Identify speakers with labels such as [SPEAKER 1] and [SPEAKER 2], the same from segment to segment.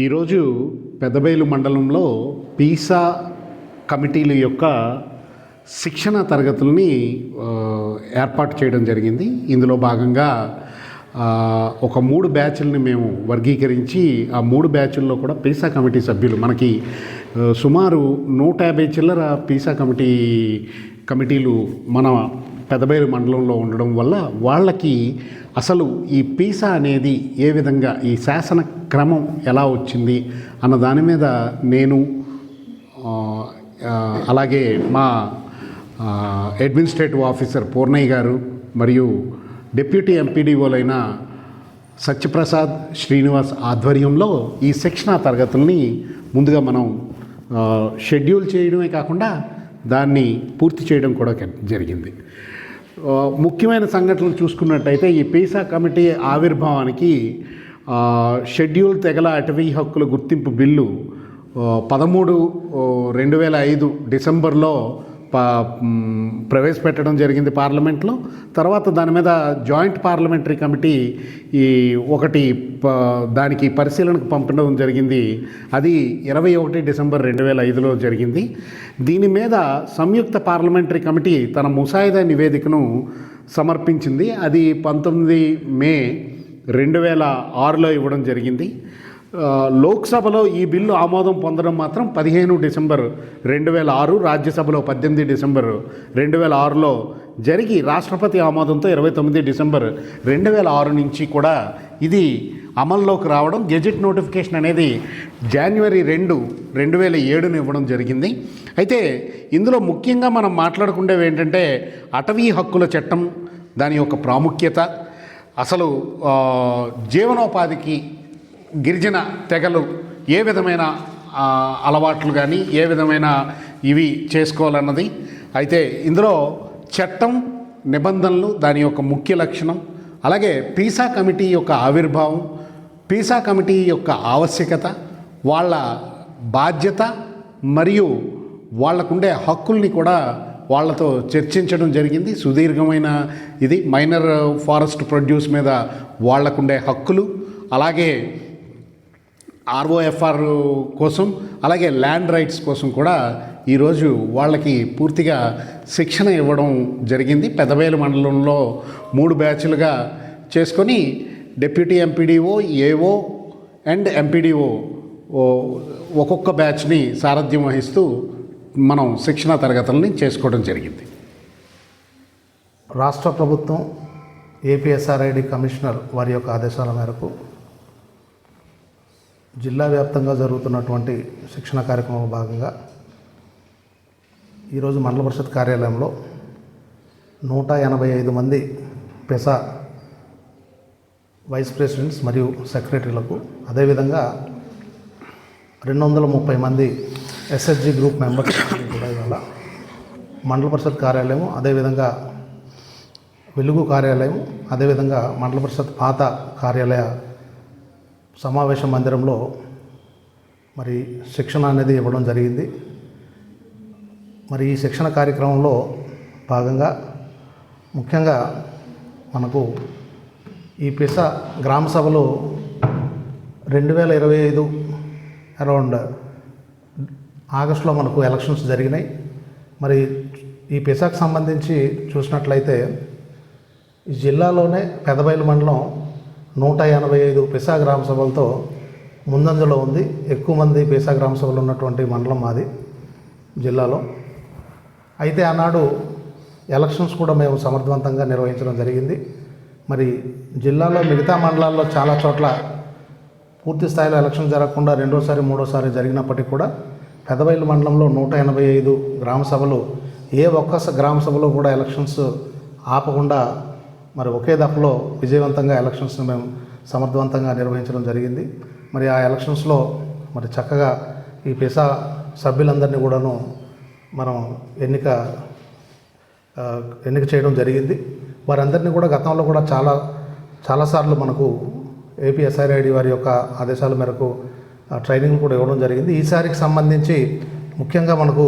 [SPEAKER 1] ఈరోజు పెదబయలు మండలంలో పీసా కమిటీల యొక్క శిక్షణ తరగతుల్ని ఏర్పాటు చేయడం జరిగింది. ఇందులో భాగంగా ఒక 3 బ్యాచ్లని మేము వర్గీకరించి ఆ 3 బ్యాచ్ల్లో కూడా పీసా కమిటీ సభ్యులు మనకి సుమారు 150 చిల్లర పీసా కమిటీలు మన పెదబయలు మండలంలో ఉండడం వల్ల వాళ్ళకి అసలు ఈ పీసా అనేది ఏ విధంగా ఈ శాసన క్రమం ఎలా వచ్చింది అన్న దాని మీద నేను అలాగే మా అడ్మినిస్ట్రేటివ్ ఆఫీసర్ పూర్ణయ్య గారు మరియు డిప్యూటీ ఎంపీడీఓలైన సత్యప్రసాద్ శ్రీనివాస్ ఆధ్వర్యంలో ఈ శిక్షణ తరగతుల్ని ముందుగా మనం షెడ్యూల్ చేయడమే కాకుండా దాన్ని పూర్తి చేయడం కూడా జరిగింది. ముఖ్యమైన సంఘటనలు చూసుకున్నట్టయితే ఈ పీసా కమిటీ ఆవిర్భావానికి షెడ్యూల్ తెగల అటవీ హక్కుల గుర్తింపు బిల్లు 13/2005 డిసెంబర్లో ప్రవేశపెట్టడం జరిగింది పార్లమెంట్లో. తర్వాత దాని మీద జాయింట్ పార్లమెంటరీ కమిటీ దానికి పరిశీలనకు పంపడం జరిగింది. అది 21 డిసెంబర్ 2005లో జరిగింది. దీని మీద సంయుక్త పార్లమెంటరీ కమిటీ తన ముసాయిదా నివేదికను సమర్పించింది. అది 19 మే 2006లో ఇవ్వడం జరిగింది. లోక్సభలో ఈ బిల్లు ఆమోదం పొందడం మాత్రం 15 డిసెంబర్ 2006, రాజ్యసభలో 18 డిసెంబర్ 2006లో జరిగి రాష్ట్రపతి ఆమోదంతో 29 డిసెంబర్ 2006 నుంచి కూడా ఇది అమల్లోకి రావడం, గెజెట్ నోటిఫికేషన్ అనేది జనవరి 2, 2007 ఇవ్వడం జరిగింది. అయితే ఇందులో ముఖ్యంగా మనం మాట్లాడుకునేవి ఏంటంటే అటవీ హక్కుల చట్టం, దాని యొక్క ప్రాముఖ్యత, అసలు జీవనోపాధికి గిరిజన తెగలు ఏ విధమైన అలవాట్లు కానీ ఏ విధమైన ఇవి చేసుకోవాలన్నది. అయితే ఇందులో చట్టం, నిబంధనలు, దాని యొక్క ముఖ్య లక్షణం, అలాగే పీసా కమిటీ యొక్క ఆవిర్భావం, పీసా కమిటీ యొక్క ఆవశ్యకత, వాళ్ళ బాధ్యత మరియు వాళ్ళకుండే హక్కుల్ని కూడా వాళ్ళతో చర్చించడం జరిగింది. సుదీర్ఘమైన ఇది మైనర్ ఫారెస్ట్ ప్రొడ్యూస్ మీద వాళ్ళకుండే హక్కులు, అలాగే ROFR కోసం, అలాగే ల్యాండ్ రైట్స్ కోసం కూడా ఈరోజు వాళ్ళకి పూర్తిగా శిక్షణ ఇవ్వడం జరిగింది. పెదబయలు మండలంలో 3 బ్యాచ్లుగా చేసుకొని deputy MPDO, AO and MPDO ఒక్కొక్క బ్యాచ్ని సారథ్యం వహిస్తూ మనం శిక్షణ తరగతుల్ని చేసుకోవడం జరిగింది.
[SPEAKER 2] రాష్ట్ర ప్రభుత్వం ఏపీఎస్ఆర్ఐడి కమిషనర్ వారి యొక్క ఆదేశాల మేరకు జిల్లా వ్యాప్తంగా జరుగుతున్నటువంటి శిక్షణ కార్యక్రమంలో భాగంగా ఈరోజు మండల పరిషత్ కార్యాలయంలో 185 మంది పెసా వైస్ ప్రెసిడెంట్స్ మరియు సెక్రటరీలకు, అదేవిధంగా 230 మంది ఎస్ఎస్జి గ్రూప్ మెంబర్స్ కూడా ఇవాళ మండల పరిషత్ కార్యాలయం, అదేవిధంగా వెలుగు కార్యాలయం, అదేవిధంగా మండల పరిషత్ పాత కార్యాలయ సమావేశ మందిరంలో మరి శిక్షణ అనేది ఇవ్వడం జరిగింది. మరి ఈ శిక్షణ కార్యక్రమంలో భాగంగా ముఖ్యంగా మనకు ఈ పెసా గ్రామ సభలు 2025 అరౌండ్ ఆగస్టులో మనకు ఎలక్షన్స్ జరిగినాయి. మరి ఈ పెసాకు సంబంధించి చూసినట్లయితే ఈ జిల్లాలోనే పెదబయలు మండలం 185 పెసా గ్రామ సభలతో ముందంజలో ఉంది. ఎక్కువ మంది పెసా గ్రామ సభలు ఉన్నటువంటి మండలం మాది జిల్లాలో. అయితే ఆనాడు ఎలక్షన్స్ కూడా మేము సమర్థవంతంగా నిర్వహించడం జరిగింది. మరి జిల్లాలో మిగతా మండలాల్లో చాలా చోట్ల పూర్తి స్థాయిలో ఎలక్షన్ జరగకుండా రెండోసారి మూడోసారి జరిగినప్పటికీ కూడా పెదబయలు మండలంలో 185 గ్రామ సభలు ఏ ఒక్క గ్రామ సభలో కూడా ఎలక్షన్స్ ఆపకుండా మరి ఒకే దఫలో విజయవంతంగా ఎలక్షన్స్ని మేము సమర్థవంతంగా నిర్వహించడం జరిగింది. మరి ఆ ఎలక్షన్స్లో మరి చక్కగా ఈ పెసా సభ్యులందరినీ కూడాను మనం ఎన్నిక చేయడం జరిగింది. వారందరినీ కూడా గతంలో కూడా చాలాసార్లు మనకు ఏపీఎస్ఆర్ఐడి వారి యొక్క ఆదేశాల మేరకు ట్రైనింగ్ కూడా ఇవ్వడం జరిగింది. ఈసారికి సంబంధించి ముఖ్యంగా మనకు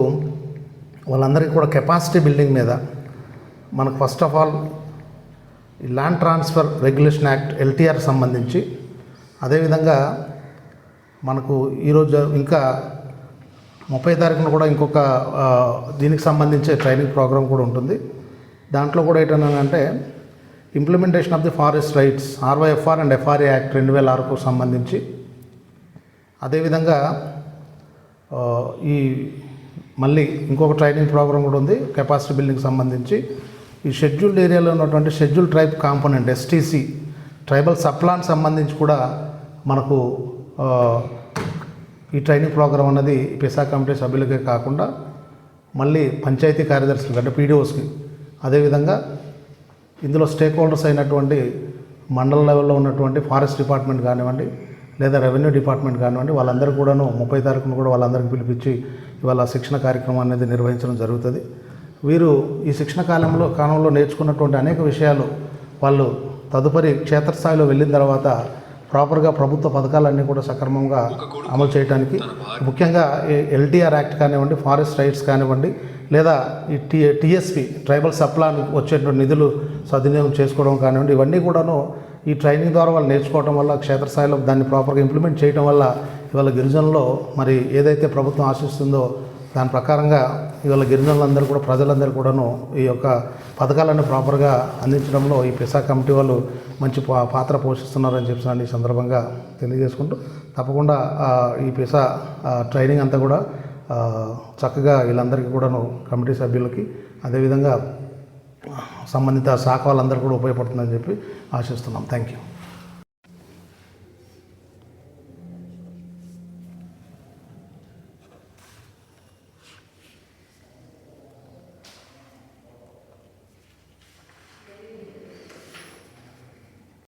[SPEAKER 2] వాళ్ళందరికీ కూడా కెపాసిటీ బిల్డింగ్ మీద మనకు ఫస్ట్ ఆఫ్ ఆల్ ఈ land transfer regulation act LTR సంబంధించి, అదేవిధంగా మనకు ఈరోజు ఇంకా 30 తారీఖున కూడా ఇంకొక దీనికి సంబంధించే ట్రైనింగ్ ప్రోగ్రామ్ కూడా ఉంటుంది. దాంట్లో కూడా ఏంటంటే implementation of the forest rights RYFR and FRA act 2006కు సంబంధించి, అదేవిధంగా ఈ మళ్ళీ ఇంకొక ట్రైనింగ్ ప్రోగ్రామ్ కూడా ఉంది కెపాసిటీ బిల్డింగ్ సంబంధించి. ఈ షెడ్యూల్డ్ ఏరియాలో ఉన్నటువంటి schedule tribe component STC tribal subplan సంబంధించి కూడా మనకు ఈ ట్రైనింగ్ ప్రోగ్రామ్ అన్నది పెసా కమిటీ సభ్యులకే కాకుండా మళ్ళీ పంచాయతీ కార్యదర్శులకు అంటే పీడిఓస్కి, అదేవిధంగా ఇందులో స్టేక్ హోల్డర్స్ అయినటువంటి మండల లెవెల్లో ఉన్నటువంటి ఫారెస్ట్ డిపార్ట్మెంట్ కానివ్వండి లేదా రెవెన్యూ డిపార్ట్మెంట్ కానివ్వండి, వాళ్ళందరూ కూడాను 30 తారీఖున కూడా వాళ్ళందరికీ పిలిపించి ఇవాళ శిక్షణ కార్యక్రమం అనేది నిర్వహించడం జరుగుతుంది. వీరు ఈ శిక్షణ కాలంలో నేర్చుకున్నటువంటి అనేక విషయాలు వాళ్ళు తదుపరి క్షేత్రస్థాయిలో వెళ్ళిన తర్వాత ప్రాపర్గా ప్రభుత్వ పథకాలన్నీ కూడా సక్రమంగా అమలు చేయడానికి, ముఖ్యంగా ఎల్టీఆర్ యాక్ట్ కానివ్వండి, ఫారెస్ట్ రైట్స్ కానివ్వండి, లేదా ఈ టీఎస్పీ ట్రైబల్ సప్లాన్ వచ్చేటువంటి నిధులు సద్వినియోగం చేసుకోవడం కానివ్వండి, ఇవన్నీ కూడాను ఈ ట్రైనింగ్ ద్వారా వాళ్ళు నేర్చుకోవడం వల్ల క్షేత్రస్థాయిలో దాన్ని ప్రాపర్గా ఇంప్లిమెంట్ చేయడం వల్ల ఇవాళ గిరిజనుల్లో మరి ఏదైతే ప్రభుత్వం ఆశిస్తుందో దాని ప్రకారంగా ఇవాళ గిరిజనులందరూ కూడా ప్రజలందరూ కూడాను ఈ యొక్క పథకాలను ప్రాపర్గా అందించడంలో ఈ పెసా కమిటీ వాళ్ళు మంచి పాత్ర పోషిస్తున్నారని చెప్పి ఈ సందర్భంగా తెలియజేసుకుంటూ, తప్పకుండా ఈ పెసా ట్రైనింగ్ అంతా కూడా చక్కగా వీళ్ళందరికీ కూడాను కమిటీ సభ్యులకి అదేవిధంగా సంబంధిత శాఖ వాళ్ళందరూ కూడా ఉపయోగపడుతుందని చెప్పి ఆశిస్తున్నాం. Thank you.